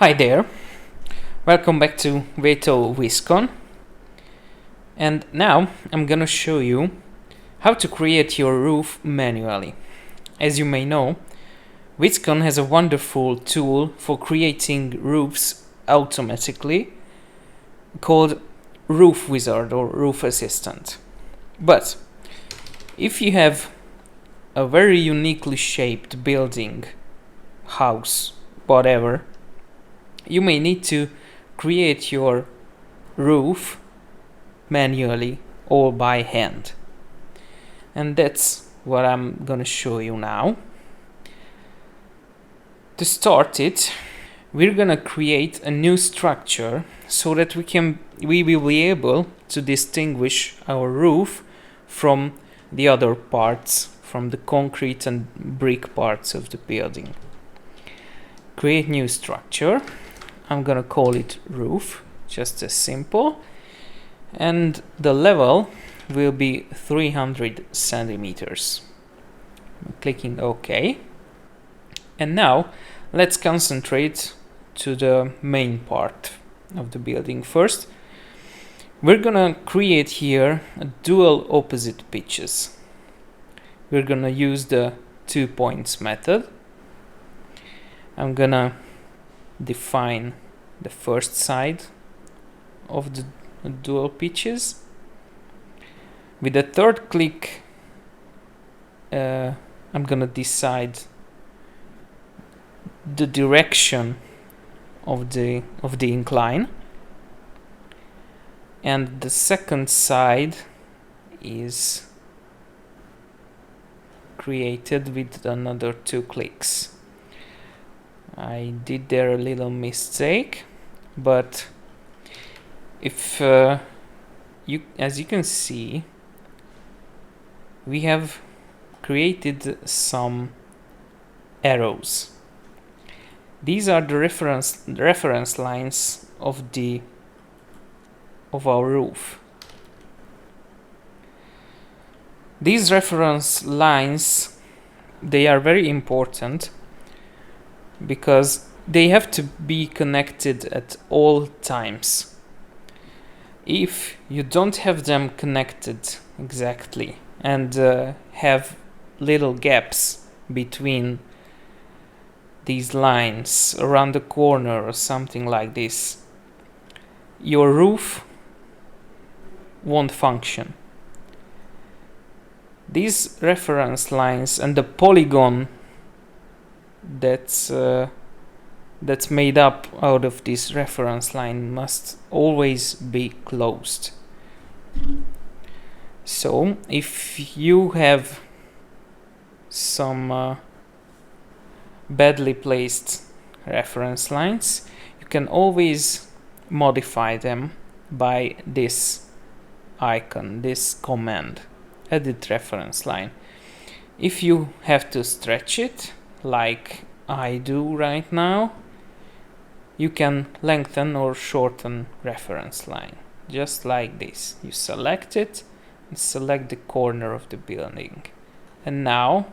Hi there, welcome back to Veto Viscon, and now I'm gonna show you how to create your roof manually. As you may know, Viscon has a wonderful tool for creating roofs automatically called Roof Wizard or Roof Assistant. But if you have a very uniquely shaped building, house, whatever, you may need to create your roof manually or by hand. And that's what I'm gonna show you now. To start it, we're gonna create a new structure so that we will be able to distinguish our roof from the other parts, from the concrete and brick parts of the building. Create new structure. I'm gonna call it roof, just as simple, and the level will be 300 centimeters. I'm clicking OK, and now let's concentrate to the main part of the building. First, we're gonna create here a dual opposite pitches. We're gonna use the 2 points method. I'm gonna define the first side of the dual pitches. With the third click, I'm gonna decide the direction of the incline, and the second side is created with another 2 clicks. I did there a little mistake, but if as you can see, we have created some arrows. These are the reference lines of our roof. These reference lines, they are very important because they have to be connected at all times. If you don't have them connected exactly and have little gaps between these lines around the corner or something like this, your roof won't function. These reference lines and the polygon that's made up out of this reference line must always be closed. So if you have some badly placed reference lines, you can always modify them by this icon, this command, edit reference line. If you have to stretch it, like I do right now, you can lengthen or shorten reference line, just like this. You select it and select the corner of the building, and now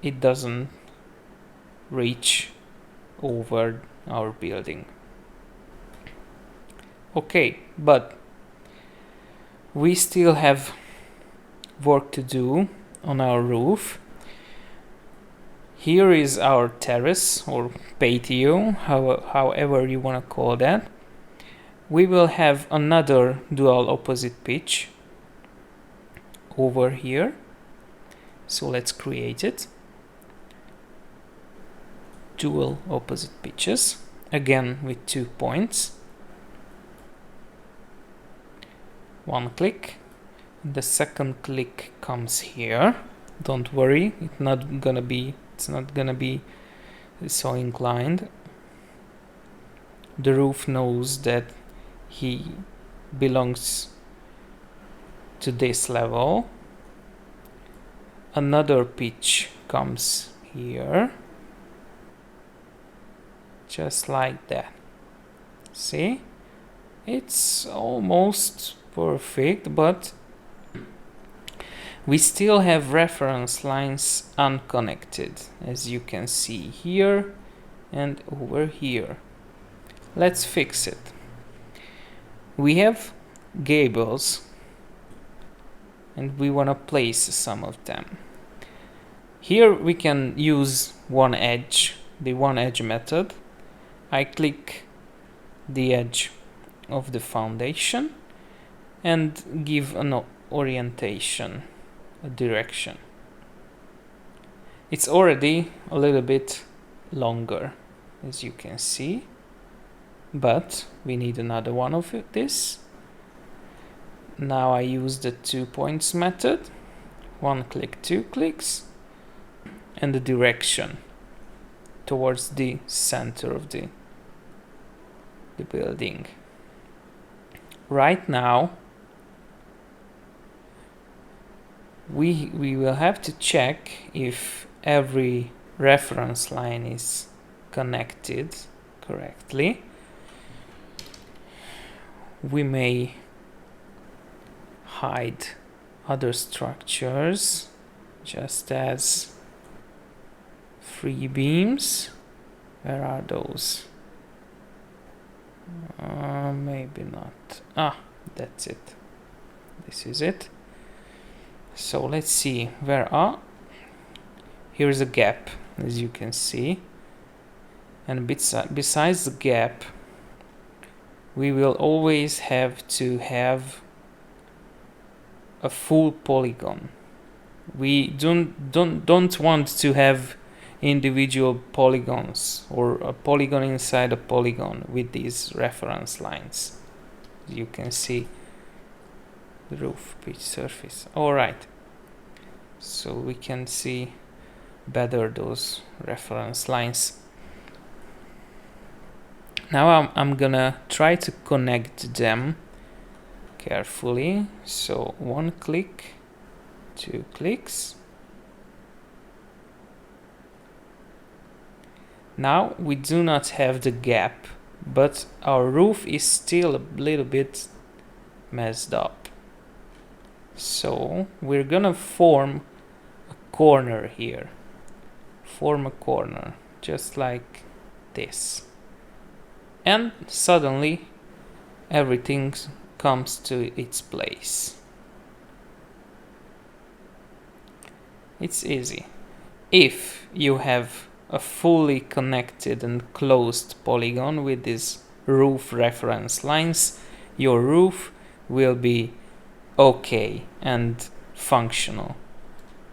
it doesn't reach over our building. Okay, but we still have work to do on our roof. Here is our terrace or patio, however you want to call that. We will have another dual opposite pitch over here. So let's create it. Dual opposite pitches, again with 2 points. 1 click. The second click comes here. Don't worry, it's not gonna be so inclined. The roof knows that he belongs to this level. Another pitch comes here, just like that. See, it's almost perfect, but we still have reference lines unconnected, as you can see here and over here. Let's fix it. We have gables and we want to place some of them. Here we can use one edge, the one edge method. I click the edge of the foundation and give an orientation, a direction. It's already a little bit longer, as you can see, but we need another one of this. Now I use the 2 points method, 1 click, 2 clicks, and the direction towards the center of the building. Right now we will have to check if every reference line is connected correctly. We may hide other structures, just as free beams. Where are those? Maybe not. Ah, that's it. This is it. So let's see where are. Here's a gap, as you can see, and besides the gap, we will always have to have a full polygon. We don't want to have individual polygons or a polygon inside a polygon with these reference lines. You can see the roof pitch surface. All right, so we can see better those reference lines. Now I'm gonna try to connect them carefully. So 1 click, 2 clicks. Now we do not have the gap, but our roof is still a little bit messed up. So we're gonna form a corner here. Form a corner, just like this. And suddenly everything comes to its place. It's easy. If you have a fully connected and closed polygon with these roof reference lines, your roof will be okay and functional.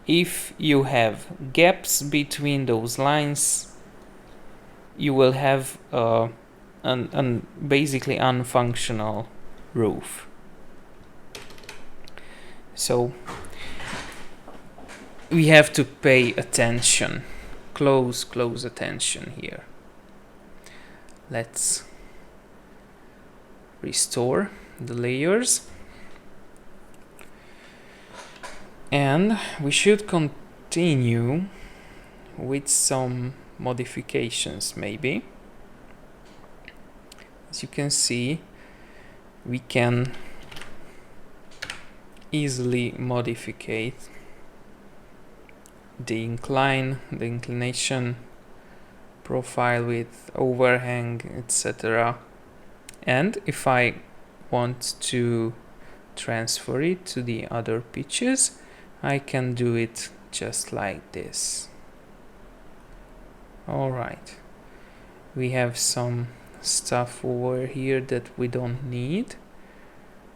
If you have gaps between those lines, you will have an basically unfunctional roof. So we have to pay attention, close attention here. Let's restore the layers. And we should continue with some modifications maybe. As you can see, we can easily modify the inclination, profile width, overhang, etc. And if I want to transfer it to the other pitches, I can do it just like this. Alright, we have some stuff over here that we don't need.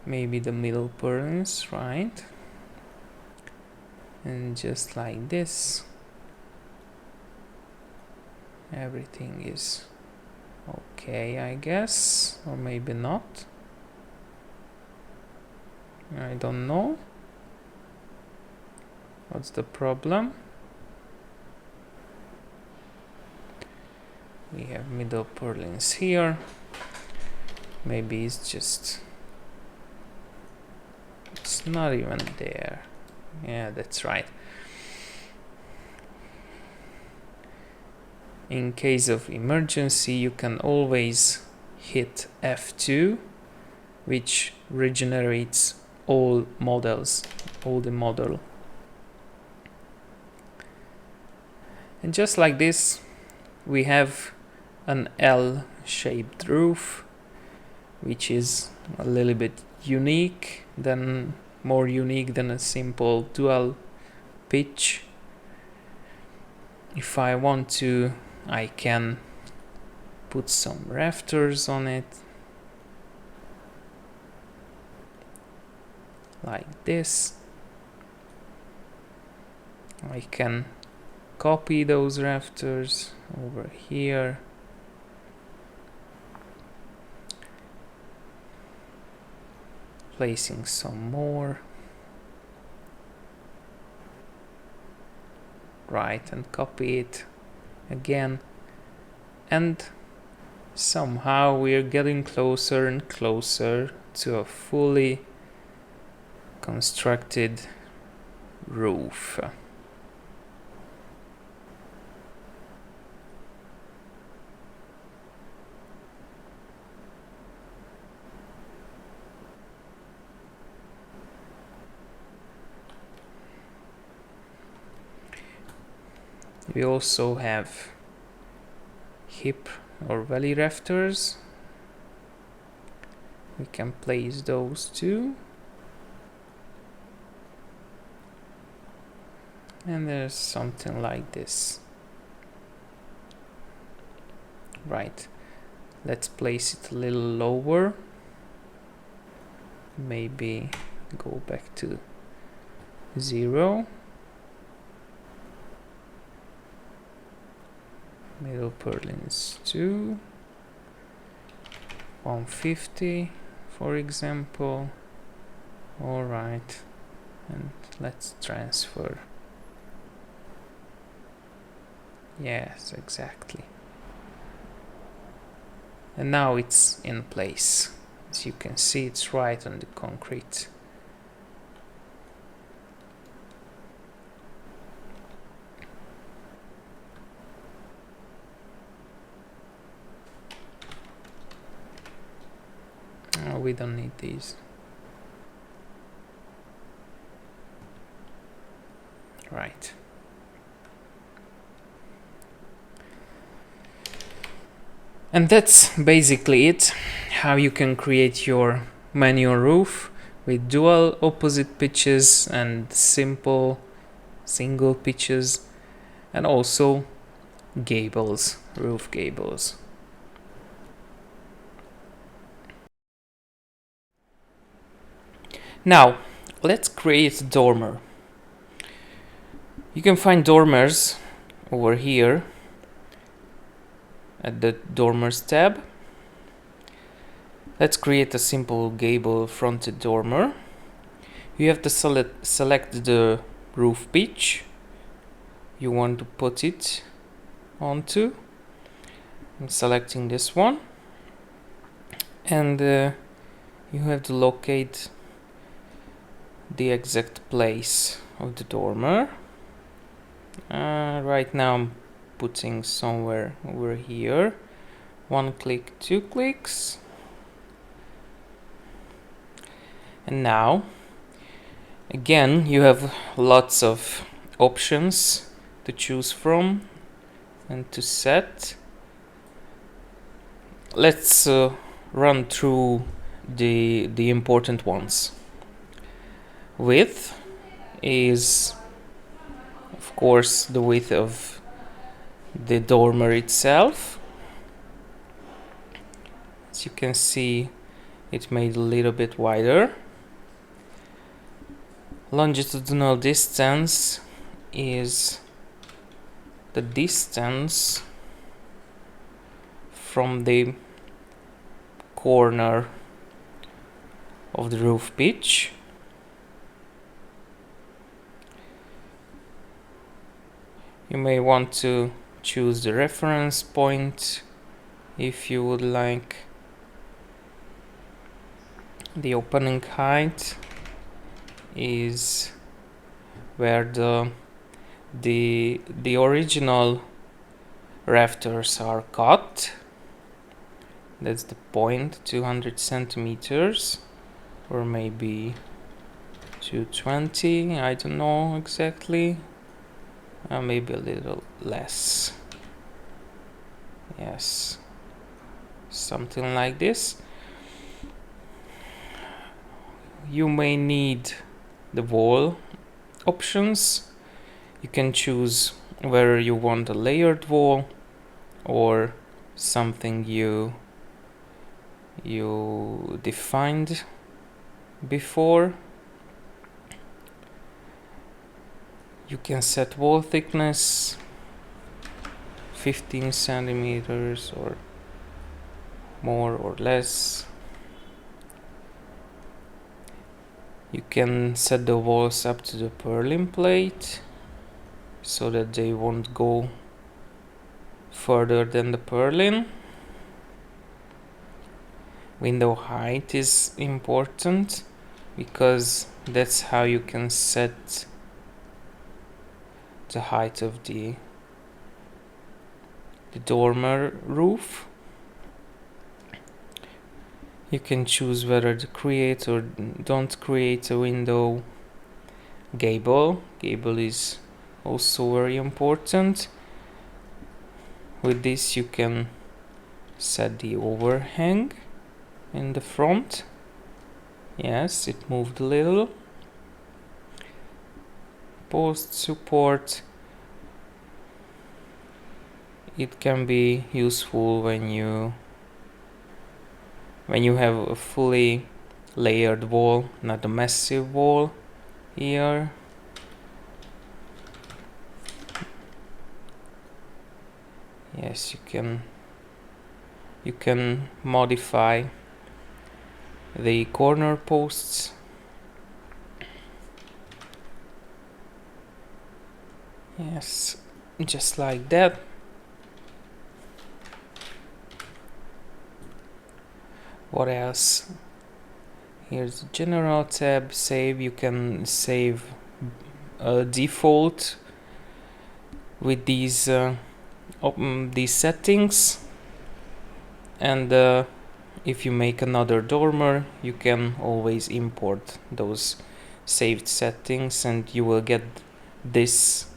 Maybe the middle purlins, right? And just like this, everything is okay, I guess, or maybe not. I don't know. What's the problem? We have middle purlins here. Maybe it's not even there. Yeah, that's right. In case of emergency, you can always hit F2, which regenerates all the model. And just like this, we have an L-shaped roof, which is a little bit more unique than a simple dual pitch. If I want to, I can put some rafters on it, like this. I can copy those rafters over here. Placing some more. Right, and copy it again. And somehow we're getting closer and closer to a fully constructed roof. We also have hip or valley rafters. We can place those too. And there's something like this. Right, let's place it a little lower. Maybe go back to 0. Middle purlins 2, 150 for example. Alright, and let's transfer. Yes, exactly. And now it's in place. As you can see, it's right on the concrete. We don't need these. Right. And that's basically it. How you can create your manual roof with dual opposite pitches and simple single pitches, and also gables, roof gables. Now, let's create a dormer. You can find dormers over here at the dormers tab. Let's create a simple gable fronted dormer. You have to select the roof pitch you want to put it onto. I'm selecting this one, and you have to locate the exact place of the dormer. Right now I'm putting somewhere over here. 1 click, 2 clicks. And now again you have lots of options to choose from and to set. Let's run through the important ones. Width is, of course, the width of the dormer itself. As you can see, it made a little bit wider. Longitudinal distance is the distance from the corner of the roof pitch. You may want to choose the reference point if you would like. The opening height is where the original rafters are cut. That's the point, 200 centimeters, or maybe 220, I don't know exactly. Maybe a little less. Yes, something like this. You may need the wall options. You can choose whether you want a layered wall or something you defined before. You can set wall thickness 15 centimeters or more or less. You can set the walls up to the purlin plate so that they won't go further than the purlin. Window height is important because that's how you can set the height of the dormer roof. You can choose whether to create or don't create a window. Gable is also very important. With this you can set the overhang in the front. Yes, it moved a little. Post support. It can be useful when you have a fully layered wall, not a massive wall here. Yes, you can modify the corner posts. Yes, just like that. What else? Here's the general tab, save. You can save a default with these settings, and if you make another dormer, you can always import those saved settings and you will get this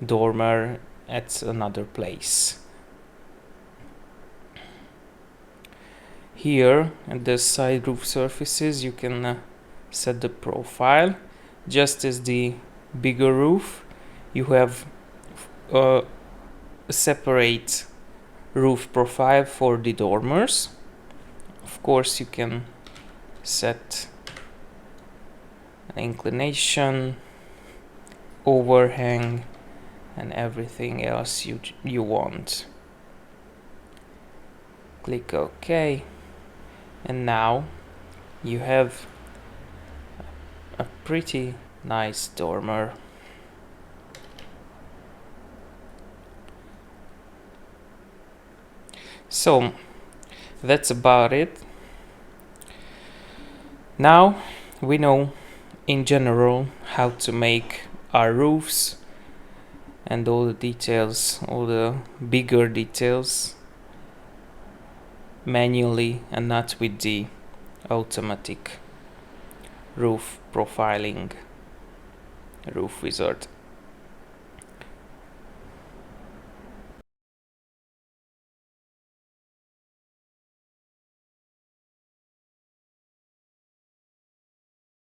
dormer at another place. Here at the side roof surfaces you can set the profile. Just as the bigger roof, you have a separate roof profile for the dormers. Of course you can set inclination, overhang and everything else you want. Click OK, and now you have a pretty nice dormer. So that's about it. Now we know in general how to make our roofs and all the details, all the bigger details manually and not with the automatic roof profiling roof wizard.